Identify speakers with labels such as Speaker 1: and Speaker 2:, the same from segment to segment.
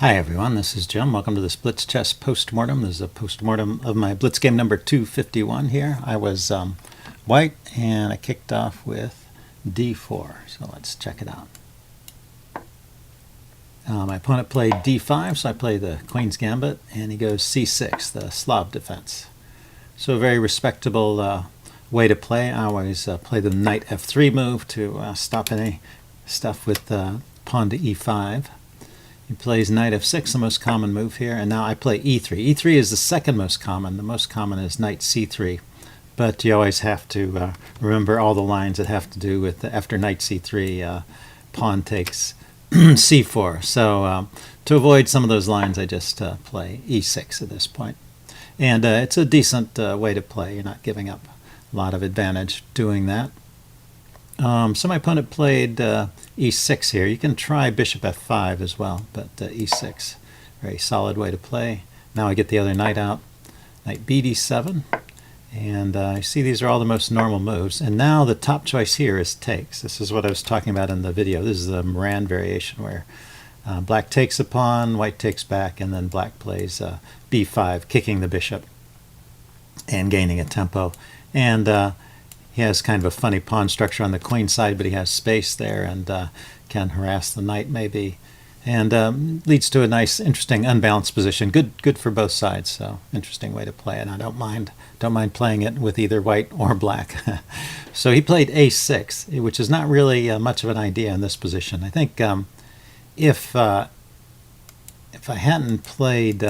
Speaker 1: Hi everyone, this is Jim. Welcome to this Blitz chess postmortem. This is a postmortem of my Blitz game number 251 here. I was white and I kicked off with d4, so let's check it out. My opponent played d5, so I play the Queen's Gambit, and he goes c6, the Slav defense. So a very respectable way to play. I always play the knight f3 move to stop any stuff with pawn to e5. He plays knight f6, the most common move here, and now I play e3. e3 is the second most common. The most common is knight c3, but you always have to remember all the lines that have to do with after knight c3, pawn takes c4. So to avoid some of those lines, I just play e6 at this point. And it's a decent way to play. You're not giving up a lot of advantage doing that. So my opponent played e6 here. You can try bishop f5 as well, but e6, very solid way to play. Now I get the other knight out, knight bd7, and I see these are all the most normal moves. And now the top choice here is takes. This is what I was talking about in the video. This is the Moran variation where black takes a pawn, white takes back, and then black plays b5, kicking the bishop and gaining a tempo. And he has kind of a funny pawn structure on the queen side, but he has space there and can harass the knight maybe, and leads to a nice, interesting, unbalanced position. Good for both sides. So interesting way to play it. I don't mind playing it with either white or black. So he played a6, which is not really much of an idea in this position. I think if I hadn't played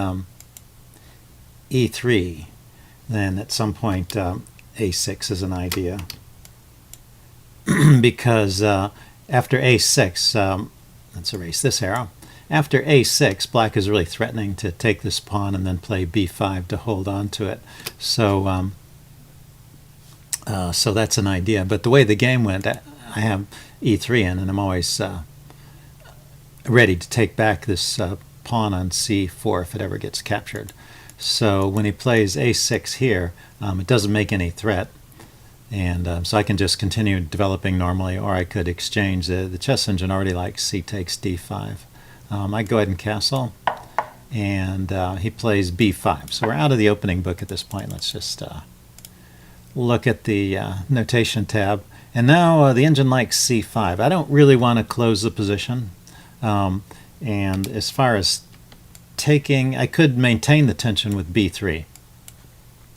Speaker 1: e3, then at some point a6 is an idea, because after a6, let's erase this arrow. After a6, black is really threatening to take this pawn and then play b5 to hold on to it. So so that's an idea. But the way the game went, I have e3 in, and I'm always ready to take back this pawn on c4 if it ever gets captured. So when he plays a6 here, it doesn't make any threat, and so I can just continue developing normally, or I could exchange. The chess engine already likes c takes d5. I go ahead and castle, and he plays b5. So we're out of the opening book at this point. Let's just look at the notation tab. And now the engine likes c5. I don't really want to close the position, and as far as taking, I could maintain the tension with b3.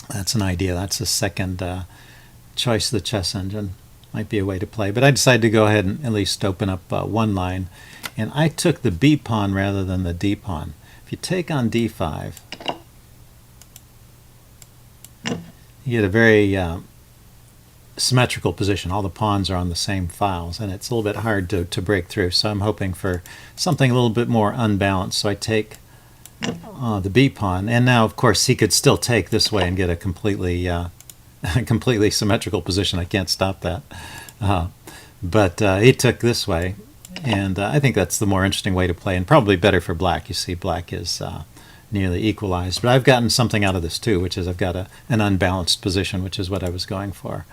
Speaker 1: That's an idea. That's the second choice of the chess engine. Might be a way to play, but I decided to go ahead and at least open up one line, and I took the b pawn rather than the d pawn. If you take on d5, you get a very symmetrical position. All the pawns are on the same files, and it's a little bit hard to break through. So I'm hoping for something a little bit more unbalanced. So I take the b pawn, and now of course he could still take this way and get a completely completely symmetrical position. I can't stop that, but he took this way, and I think that's the more interesting way to play, and probably better for black. You see, black is nearly equalized, but I've gotten something out of this too, which is I've got an unbalanced position, which is what I was going for.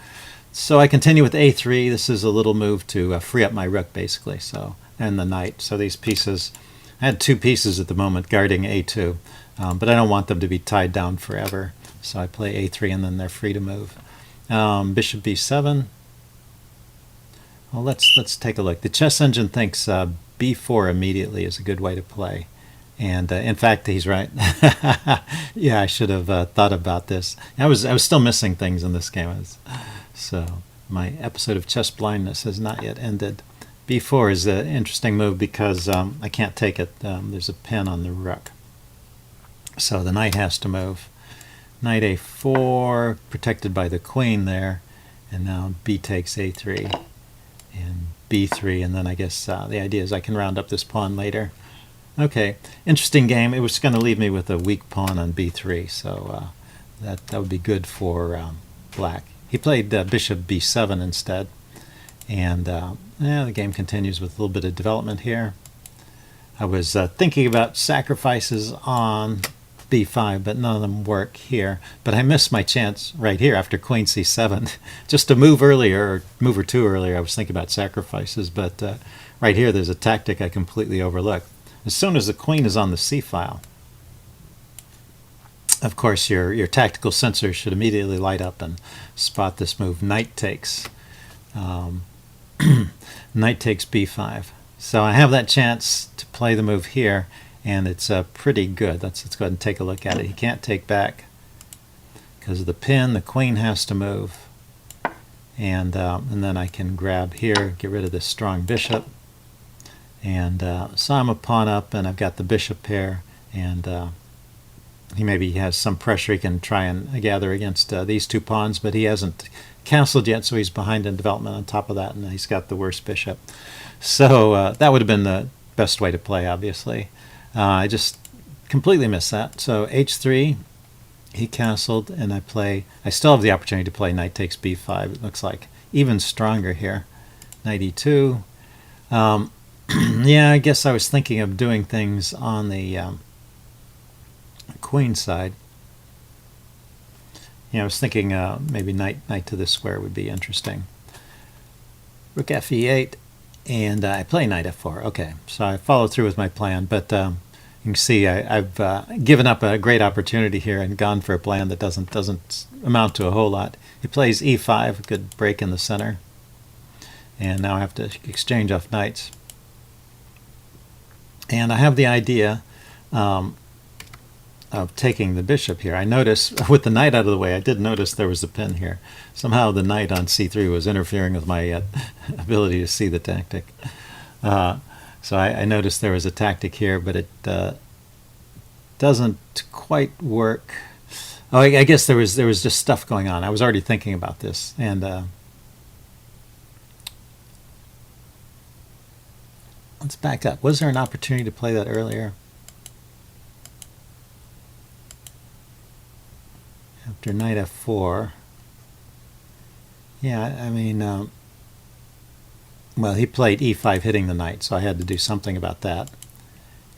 Speaker 1: So I continue with a3. This is a little move to free up my rook, basically, so, and the knight. So these pieces, I had two pieces at the moment guarding a2, but I don't want them to be tied down forever. So I play a3, and then they're free to move. Bishop b7. Well, let's take a look. The chess engine thinks b4 immediately is a good way to play, and in fact, he's right. Yeah, I should have thought about this. I was still missing things in this game, so my episode of chess blindness has not yet ended. b4 is an interesting move because I can't take it. There's a pin on the rook, so the knight has to move. Knight a4, protected by the queen there, and now b takes a3, and b3, and then I guess the idea is I can round up this pawn later. Okay, interesting game. It was going to leave me with a weak pawn on b3, so that would be good for black. He played bishop b7 instead, and the game continues with a little bit of development here. I was thinking about sacrifices on b5, but none of them work here. But I missed my chance right here after queen c7. Just a move earlier, or move or two earlier, I was thinking about sacrifices, but right here there's a tactic I completely overlooked. as soon as the queen is on the c file, of course your tactical sensor should immediately light up and spot this move. Knight takes. Knight takes b5. So I have that chance to play the move here, and it's pretty good. Let's go ahead and take a look at it. He can't take back because of the pin. The queen has to move, and then I can grab here, get rid of this strong bishop, and so I'm a pawn up, and I've got the bishop pair, and he maybe has some pressure he can try and gather against these two pawns, but he hasn't castled yet, so he's behind in development on top of that, and he's got the worst bishop. So that would have been the best way to play, obviously. I just completely missed that. So h3, he castled, and I still have the opportunity to play knight takes b5. It looks like even stronger here. Knight e2. Yeah, I guess I was thinking of doing things on the queen side. Yeah, I was thinking maybe knight to this square would be interesting. Rook fe8, and I play knight f4. Okay, so I followed through with my plan, but you can see I've given up a great opportunity here and gone for a plan that doesn't amount to a whole lot. He plays e5, a good break in the center, and now I have to exchange off knights. And I have the idea of taking the bishop here. I notice with the knight out of the way, I did notice there was a pin here. Somehow the knight on c3 was interfering with my ability to see the tactic. So I noticed there was a tactic here, but it doesn't quite work. Oh, I guess there was just stuff going on. I was already thinking about this, and let's back up. Was there an opportunity to play that earlier? After knight f4. Yeah, I mean, well, he played e5 hitting the knight, so I had to do something about that.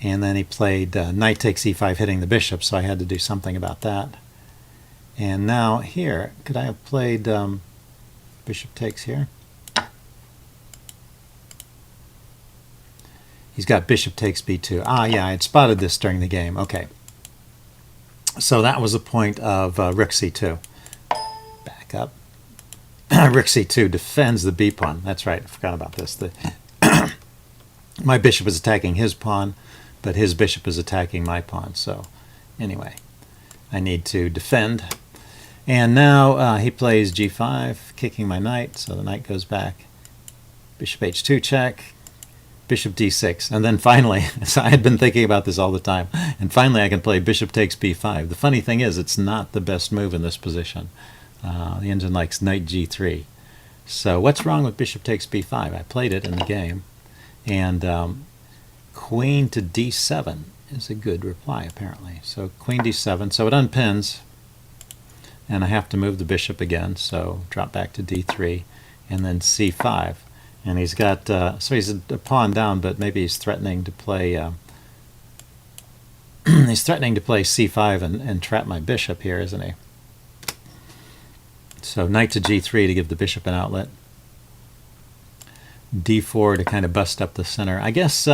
Speaker 1: And then he played knight takes e5 hitting the bishop, so I had to do something about that. And now here, could I have played bishop takes here? He's got bishop takes b2. Ah, yeah, I had spotted this during the game. Okay. So that was the point of rook c2. Back up. Rook c2 defends the b pawn. That's right, I forgot about this. My bishop is attacking his pawn, but his bishop is attacking my pawn. So anyway, I need to defend. And now he plays g5, kicking my knight, so the knight goes back. Bishop h2 check. Bishop d6, and then finally, so I had been thinking about this all the time, and finally I can play bishop takes b5. The funny thing is, it's not the best move in this position. The engine likes knight g3. So what's wrong with bishop takes b5? I played it in the game, and queen to d7 is a good reply, apparently. So queen d7, so it unpins, and I have to move the bishop again, so drop back to d3, and then c5. And he's got, so he's a pawn down, but maybe he's threatening to play, he's threatening to play c5 and trap my bishop here, isn't he? So knight to g3 to give the bishop an outlet. d4 to kind of bust up the center. I guess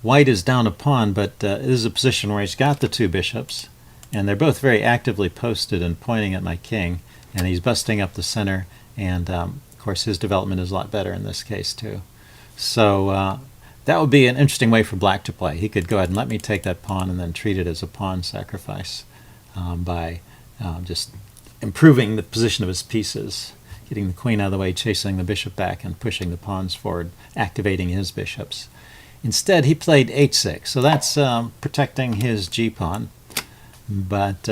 Speaker 1: white is down a pawn, but this is a position where he's got the two bishops, and they're both very actively posted and pointing at my king, and he's busting up the center, and of course his development is a lot better in this case too. So that would be an interesting way for black to play. He could go ahead and let me take that pawn and then treat it as a pawn sacrifice by just improving the position of his pieces, getting the queen out of the way, chasing the bishop back, and pushing the pawns forward, activating his bishops. Instead, he played h6, so that's protecting his g-pawn, but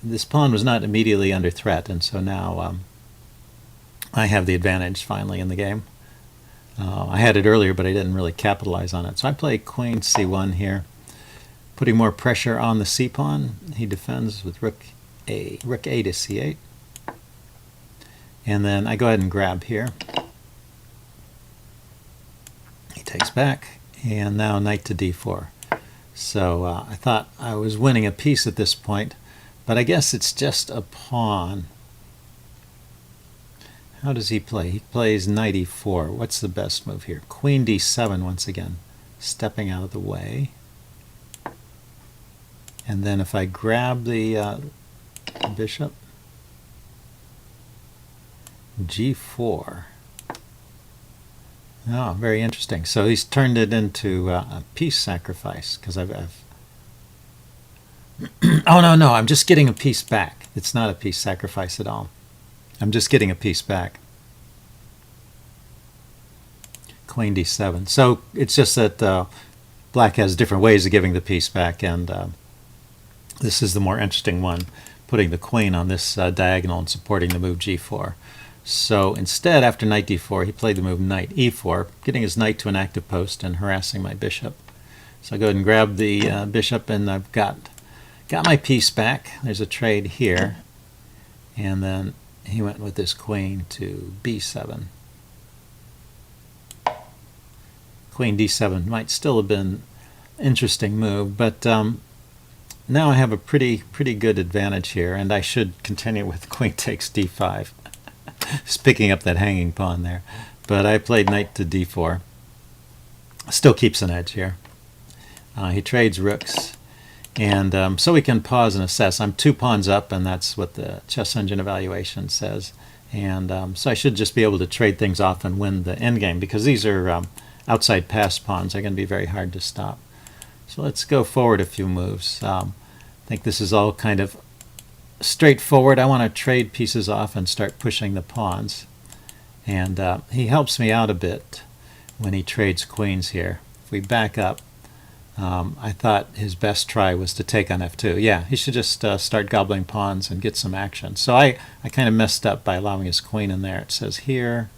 Speaker 1: this pawn was not immediately under threat, and so now I have the advantage finally in the game. I had it earlier, but I didn't really capitalize on it. So I play queen c1 here, putting more pressure on the c-pawn. He defends with rook a to c8. And then I go ahead and grab here. He takes back, and now knight to d4. So I thought I was winning a piece at this point, but I guess it's just a pawn. How does he play? He plays knight e4. What's the best move here? Queen d7 once again. stepping out of the way. And then if I grab the bishop, g4. Oh, very interesting. So he's turned it into a piece sacrifice because I've oh, no, I'm just getting a piece back. It's not a piece sacrifice at all. I'm just getting a piece back. Queen d7. So it's just that black has different ways of giving the piece back, and this is the more interesting one, putting the queen on this diagonal and supporting the move g4. So instead, after knight d4, he played the move knight e4, getting his knight to an active post and harassing my bishop. So I go ahead and grab the bishop, and I've got my piece back. There's a trade here, and then he went with this queen to b7. Queen d7 might still have been an interesting move, but now I have a pretty good advantage here, and I should continue with queen takes d5. Just picking up that hanging pawn there. But I played knight to d4. Still keeps an edge here. He trades rooks. And so we can pause and assess. I'm 2 pawns up, and that's what the chess engine evaluation says. And so I should just be able to trade things off and win the endgame, because these are outside pass pawns. They're going to be very hard to stop. So let's go forward a few moves. I think this is all kind of straightforward. I want to trade pieces off and start pushing the pawns. And he helps me out a bit when he trades queens here. If we back up, I thought his best try was to take on f2. Yeah, he should just start gobbling pawns and get some action. So I kind of messed up by allowing his queen in there. It says here,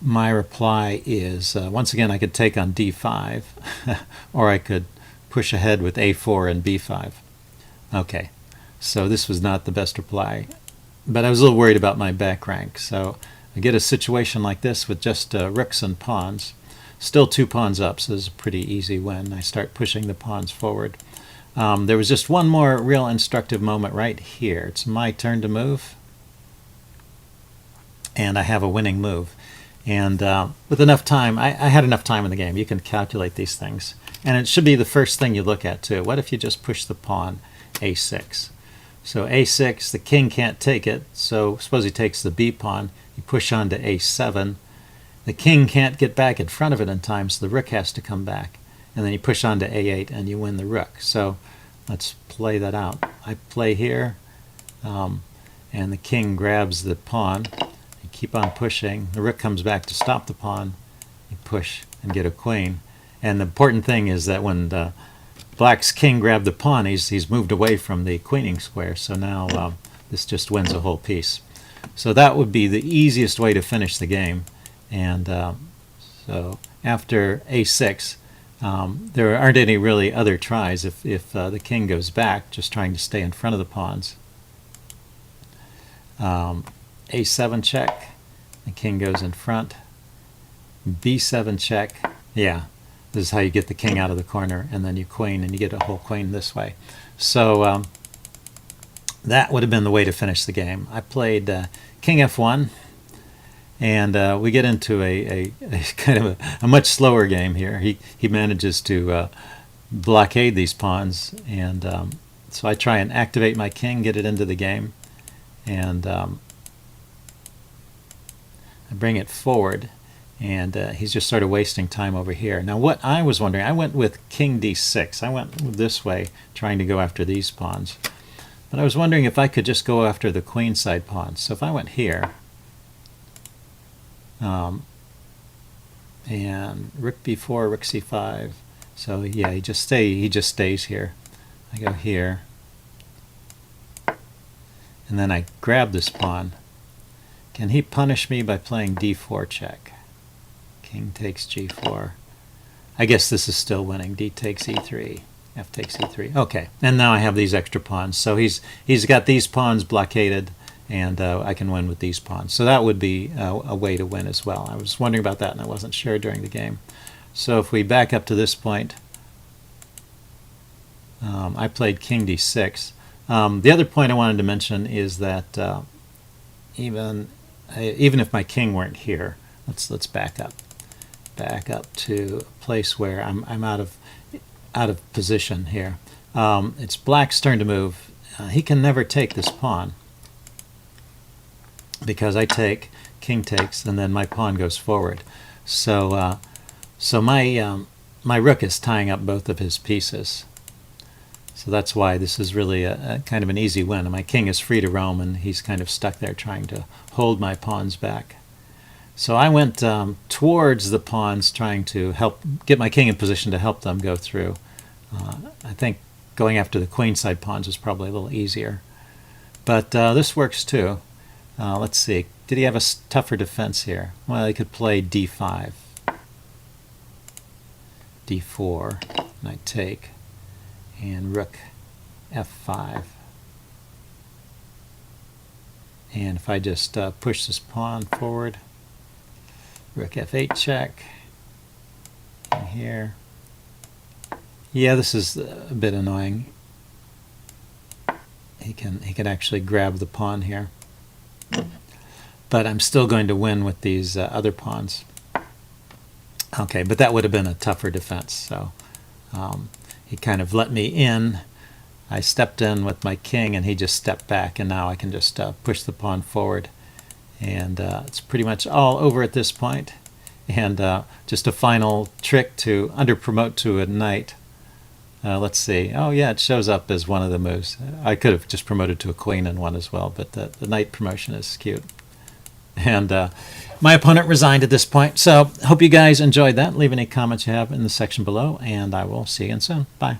Speaker 1: my reply is, once again, I could take on d5, or I could push ahead with a4 and b5. Okay, so this was not the best reply, but I was a little worried about my back rank. So I get a situation like this with just rooks and pawns. Still 2 pawns up, so this is a pretty easy win. I start pushing the pawns forward. There was just one more real instructive moment right here. It's my turn to move, and I have a winning move. And with enough time, I had enough time in the game. You can calculate these things. And it should be the first thing you look at, too. What if you just push the pawn a6? So a6, the king can't take it, so suppose he takes the b pawn. You push on to a7. The king can't get back in front of it in time, so the rook has to come back. And then you push on to a8, and you win the rook. So let's play that out. I play here, and the king grabs the pawn. You keep on pushing. The rook comes back to stop the pawn. You push and get a queen. And the important thing is that when black's king grabbed the pawn, he's moved away from the queening square. So now this just wins a whole piece. So that would be the easiest way to finish the game. And so after a6, there aren't any really other tries if the king goes back, just trying to stay in front of the pawns. A7 check, the king goes in front. B7 check, yeah, this is how you get the king out of the corner, and then you queen, and you get a whole queen this way. So that would have been the way to finish the game. I played king f1, and we get into a kind of a much slower game here. He manages to blockade these pawns, and so I try and activate my king, get it into the game, and I bring it forward, and he's just sort of wasting time over here. Now what I was wondering, I went with king d6. I went this way, trying to go after these pawns. But I was wondering if I could just go after the queen side pawns. So if I went here, and rook b4, rook c5. So yeah, he just stays here. I go here, and then I grab this pawn. Can he punish me by playing d4 check? King takes g4. I guess this is still winning. D takes e3. F takes e3. Okay, and now I have these extra pawns. So he's got these pawns blockaded, and I can win with these pawns. So that would be a way to win as well. I was wondering about that, and I wasn't sure during the game. So if we back up to this point, I played king d6. The other point I wanted to mention is that even if my king weren't here, let's back up. back up to a place where I'm out of position here. It's black's turn to move. He can never take this pawn because I take, king takes, and then my pawn goes forward. So my rook is tying up both of his pieces. So that's why this is really a kind of an easy win. And my king is free to roam, and he's kind of stuck there trying to hold my pawns back. So I went towards the pawns, trying to help get my king in position to help them go through. I think going after the queenside pawns is probably a little easier. But this works too. Let's see. Did he have a tougher defense here? Well, he could play d5, d4, and I take, and rook f5. And if I just push this pawn forward, rook f8 check, and here. Yeah, this is a bit annoying. He can actually grab the pawn here. But I'm still going to win with these other pawns. Okay, but that would have been a tougher defense. So he kind of let me in. I stepped in with my king, and he just stepped back, and now I can just push the pawn forward. And it's pretty much all over at this point. And just a final trick to under-promote to a knight. Let's see. Oh, yeah, it shows up as one of the moves. I could have just promoted to a queen and won as well, but the knight promotion is cute. And my opponent resigned at this point. So hope you guys enjoyed that. Leave any comments you have in the section below, and I will see you again soon. Bye.